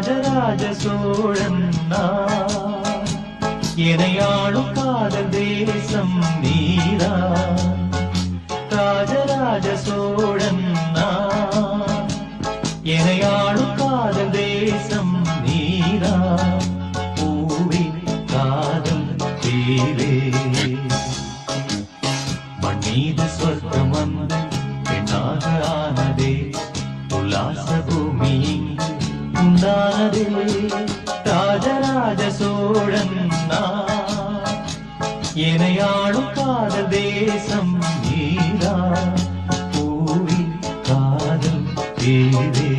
ராஜராஜ சோழன் எனையாளும் காதல் தேசம் நீரா ராஜராஜ சோழன் எனையாளும் காதல் தேசம் நீரா பூவே காதல் தேரே மண்ணீது சொர்க்கம் வந்து பெண்ணாக ஆனதே உல்லாச பூமி உண்டானதே ராஜராஜ சோழன் எனையாளும் காதல் தேசம் நீரா பூவி காதல் தேரே